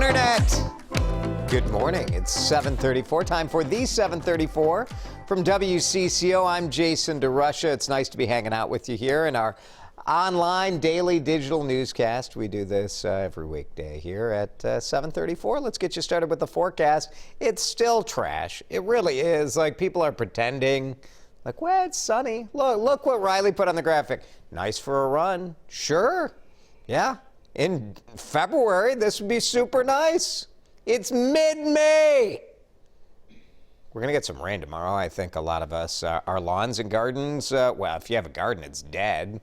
Internet. Good morning. It's 7:34. Time for the 7:34 from WCCO. I'm Jason DeRusha. It's nice to be hanging out with you here in our online daily digital newscast. We do this every weekday here at 7:34. Let's get you started with the forecast. It's still trash. It really is. Like, people are pretending. Like, well, it's sunny. Look what Riley put on the graphic. Nice for a run. Sure. Yeah. In February, this would be super nice. It's mid-May. We're going to get some rain tomorrow, I think, a lot of us. Our lawns and gardens, well, if you have a garden, it's dead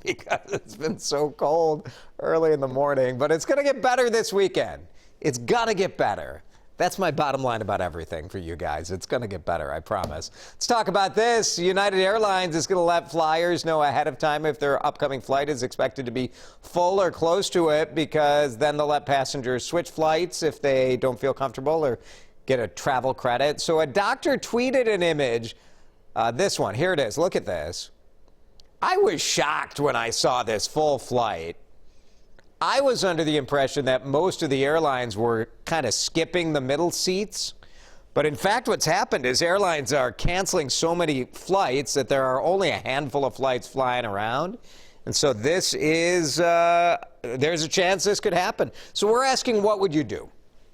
because it's been so cold early in the morning. But it's going to get better this weekend. It's going to get better. That's my bottom line about everything for you guys. It's going to get better, I promise. Let's talk about this. United Airlines is going to let flyers know ahead of time if their upcoming flight is expected to be full or close to it, because then they'll let passengers switch flights if they don't feel comfortable or get a travel credit. So a doctor tweeted an image. This one, here it is. Look at this. I was shocked when I saw this full flight. I was under the impression that most of the airlines were kind of skipping the middle seats. But in fact, what's happened is airlines are canceling so many flights that there are only a handful of flights flying around. And so this is, there's a chance this could happen. So we're asking, what would you do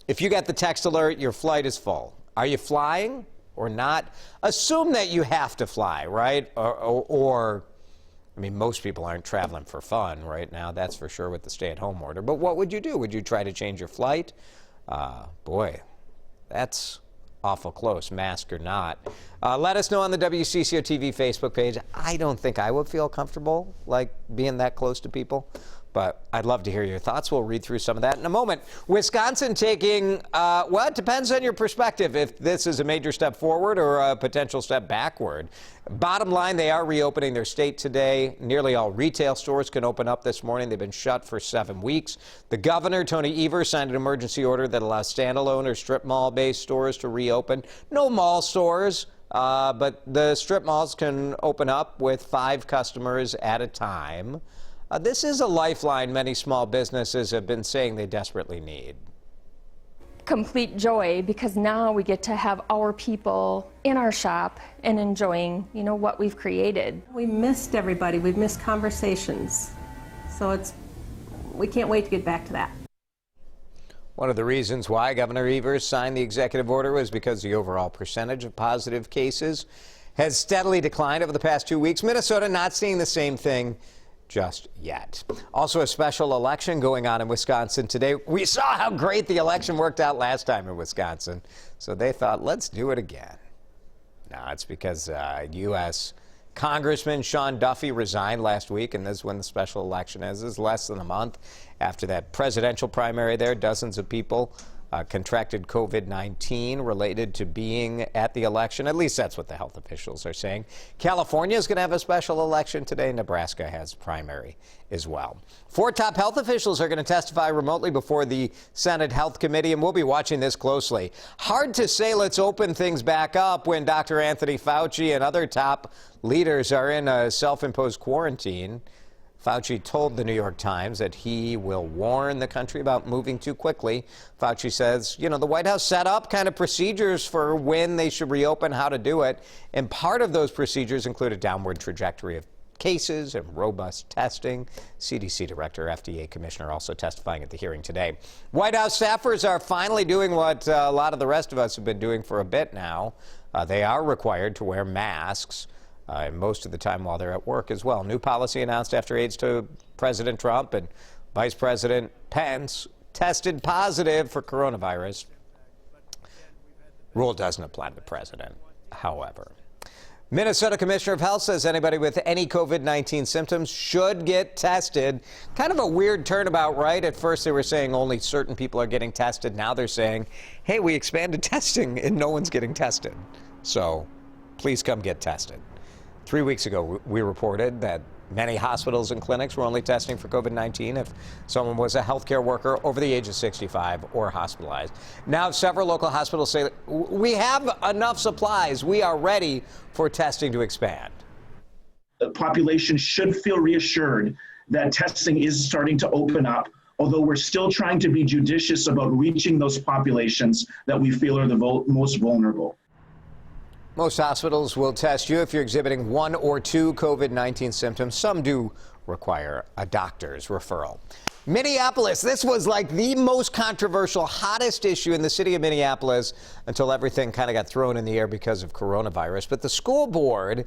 if you got the text alert, your flight is full? Are you flying or not? Assume that you have to fly, right? I mean, most people aren't traveling for fun right now, that's for sure, with the stay-at-home order. But what would you do? Would you try to change your flight? Boy, that's awful close, mask or not. Let us know on the WCCO TV Facebook page. I don't think I would feel comfortable, like, being that close to people. But I'd love to hear your thoughts. We'll read through some of that in a moment. Wisconsin taking, well, it depends on your perspective, if this is a major step forward or a potential step backward. Bottom line, they are reopening their state today. Nearly all retail stores can open up this morning. They've been shut for 7 weeks. The governor, Tony Evers, signed an emergency order that allows standalone or strip mall-based stores to reopen. No mall stores, but the strip malls can open up with 5 customers at a time. This is a lifeline many small businesses have been saying they desperately need. Complete joy, because now we get to have our people in our shop and enjoying, what we've created. We missed everybody. We've missed conversations. So we can't wait to get back to that. One of the reasons why Governor Evers signed the executive order was because the overall percentage of positive cases has steadily declined over the past 2 weeks. Minnesota not seeing the same thing just yet. Also, a special election going on in Wisconsin today. We saw how great the election worked out last time in Wisconsin, so they thought, let's do it again. No, it's because U.S. Congressman Sean Duffy resigned last week, and this is when the special election is. It's less than a month after that presidential primary there. Dozens of people contracted COVID-19 related to being at the election. At least that's what the health officials are saying. California is going to have a special election today. Nebraska has primary as well. 4 top health officials are going to testify remotely before the Senate Health Committee, and we'll be watching this closely. Hard to say let's open things back up when Dr. Anthony Fauci and other top leaders are in a self-imposed quarantine. Fauci told the New York Times that he will warn the country about moving too quickly. Fauci says, the White House set up kind of procedures for when they should reopen, how to do it. And part of those procedures include a downward trajectory of cases and robust testing. CDC Director, FDA Commissioner also testifying at the hearing today. White House staffers are finally doing what a lot of the rest of us have been doing for a bit now. They are required to wear masks. Most of the time while they're at work as well. New policy announced after aides to President Trump and Vice President Pence tested positive for coronavirus. Rule doesn't apply to the president, however. Minnesota Commissioner of Health says anybody with any COVID-19 symptoms should get tested. Kind of a weird turnabout, right? At first they were saying only certain people are getting tested. Now they're saying, hey, we expanded testing and no one's getting tested. So please come get tested. 3 weeks ago, we reported that many hospitals and clinics were only testing for COVID-19 if someone was a healthcare worker over the age of 65 or hospitalized. Now, several local hospitals say we have enough supplies. We are ready for testing to expand. The population should feel reassured that testing is starting to open up although we're still trying to be judicious about reaching those populations that we feel are the most vulnerable. Most hospitals will test you if you're exhibiting 1 or 2 COVID-19 symptoms. Some do require a doctor's referral. Minneapolis, this was like the most controversial, hottest issue in the city of Minneapolis until everything kind of got thrown in the air because of coronavirus. But the school board,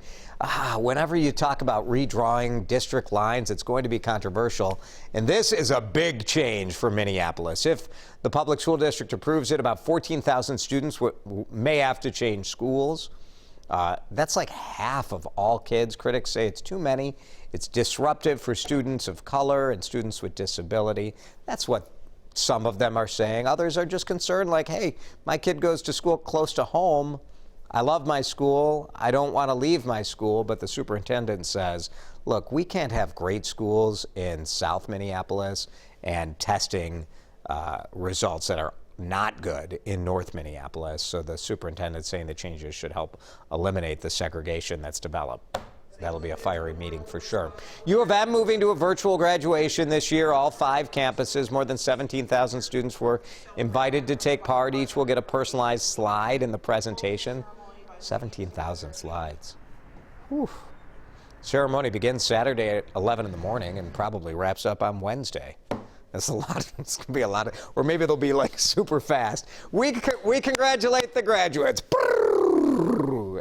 whenever you talk about redrawing district lines, it's going to be controversial. And this is a big change for Minneapolis. If the public school district approves it, about 14,000 students may have to change schools. That's like half of all kids. Critics say it's too many. It's disruptive for students of color and students with disability. That's what some of them are saying. Others are just concerned like, hey, my kid goes to school close to home. I love my school. I don't want to leave my school. But the superintendent says, look, we can't have great schools in South Minneapolis and testing results that are not good in North Minneapolis. So the superintendent saying the changes should help eliminate the segregation that's developed. That'll be a fiery meeting for sure. U of M moving to a virtual graduation this year, all 5 campuses. More than 17,000 students were invited to take part. Each will get a personalized slide in the presentation. 17,000 slides. Whew. Ceremony begins Saturday at 11 in the morning and probably wraps up on Wednesday. That's a lot. It's going to be a lot of, or maybe they'll be like super fast. We congratulate the graduates.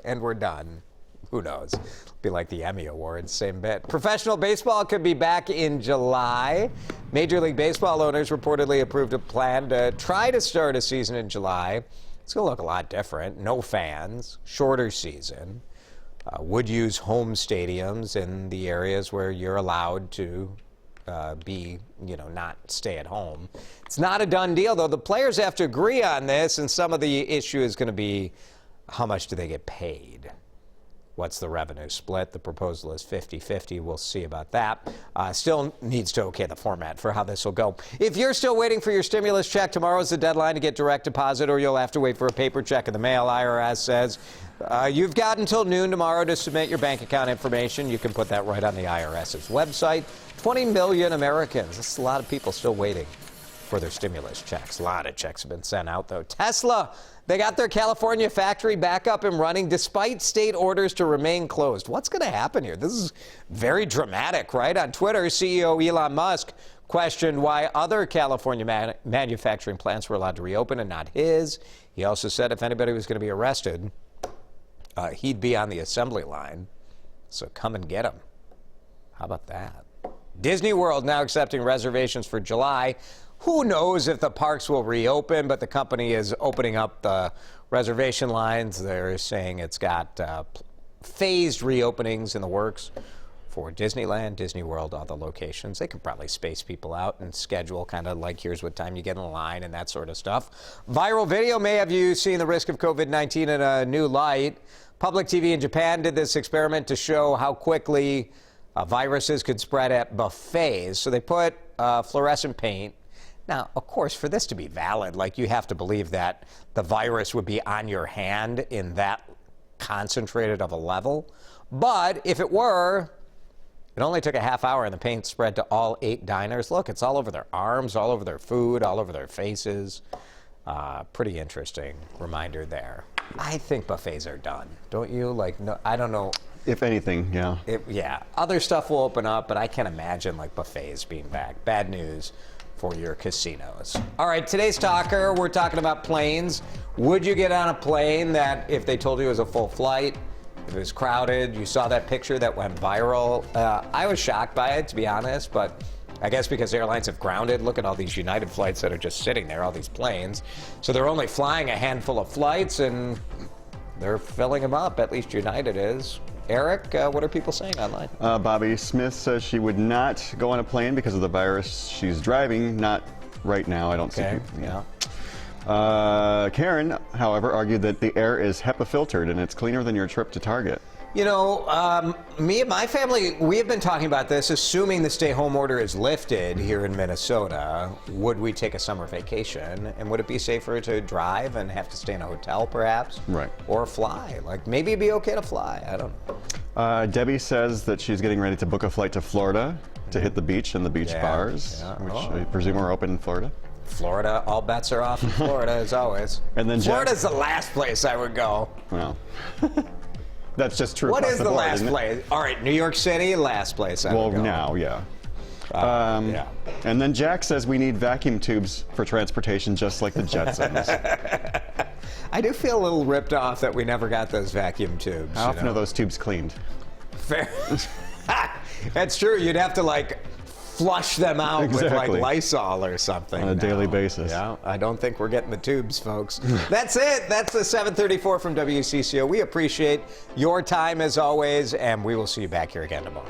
And we're done. Who knows? It'll be like the Emmy Awards, same bit. Professional baseball could be back in July. Major League Baseball owners reportedly approved a plan to try to start a season in July. It's going to look a lot different. No fans, shorter season. Would use home stadiums in the areas where you're allowed to not stay at home. It's not a done deal, though. The players have to agree on this, and some of the issue is going to be how much do they get paid? What's the revenue split? The proposal is 50-50. We'll see about that. Still needs to okay the format for how this will go. If you're still waiting for your stimulus check, tomorrow is the deadline to get direct deposit, or you'll have to wait for a paper check in the mail. IRS says you've got until noon tomorrow to submit your bank account information. You can put that right on the IRS's website. 20 million Americans. That's a lot of people still waiting for their stimulus checks. A lot of checks have been sent out, though. Tesla, they got their California factory back up and running despite state orders to remain closed. What's going to happen here? This is very dramatic, right? On Twitter, CEO Elon Musk questioned why other California manufacturing plants were allowed to reopen and not his. He also said if anybody was going to be arrested, he'd be on the assembly line. So come and get him. How about that? Disney World now accepting reservations for July. Who knows if the parks will reopen, but the company is opening up the reservation lines. They're saying it's got phased reopenings in the works for Disneyland, Disney World, all the locations. They could probably space people out and schedule kind of like here's what time you get in line and that sort of stuff. Viral video may have you seeing the risk of COVID-19 in a new light. Public TV in Japan did this experiment to show how quickly viruses could spread at buffets. So they put fluorescent paint. Now, of course, for this to be valid, like you have to believe that the virus would be on your hand in that concentrated of a level. But if it were, it only took a half hour and the paint spread to all 8 diners. Look, it's all over their arms, all over their food, all over their faces. Pretty interesting reminder there. I think buffets are done, don't you? Like, no, I don't know. If anything, yeah. Yeah, other stuff will open up, but I can't imagine like buffets being back. Bad news for your casinos. All right, today's talker, we're talking about planes. Would you get on a plane that if they told you it was a full flight, if it was crowded, you saw that picture that went viral? I was shocked by it, to be honest, but I guess because airlines have grounded, look at all these United flights that are just sitting there, all these planes. So they're only flying a handful of flights and they're filling them up, at least United is. Eric, what are people saying online? Bobby Smith says she would not go on a plane because of the virus she's driving. Not right now, I don't see. Yeah. Karen, however, argued that the air is HEPA filtered and it's cleaner than your trip to Target. You know, me and my family, we have been talking about this, assuming the stay-home order is lifted here in Minnesota. Would we take a summer vacation? And would it be safer to drive and have to stay in a hotel, perhaps? Right. Or fly? Like, maybe it'd be okay to fly. I don't know. Debbie says that she's getting ready to book a flight to Florida to hit the beach and the beach Yeah, bars, yeah. which Oh. I presume are open in Florida. Florida, all bets are off in Florida as always. And then Florida's the last place I would go. Well, that's just true. What across is the board, last isn't it? place? All right, New York City, last place I Well, would go. now, yeah. Yeah. And then Jack says we need vacuum tubes for transportation, just like the Jetsons. I do feel a little ripped off that we never got those vacuum tubes. How often are those tubes cleaned? Fair. That's true. You'd have to like flush them out with Exactly. like Lysol or something On a daily now. basis. Yeah, I don't think we're getting the tubes, folks. That's it. That's the 734 from WCCO. We appreciate your time as always, and we will see you back here again tomorrow.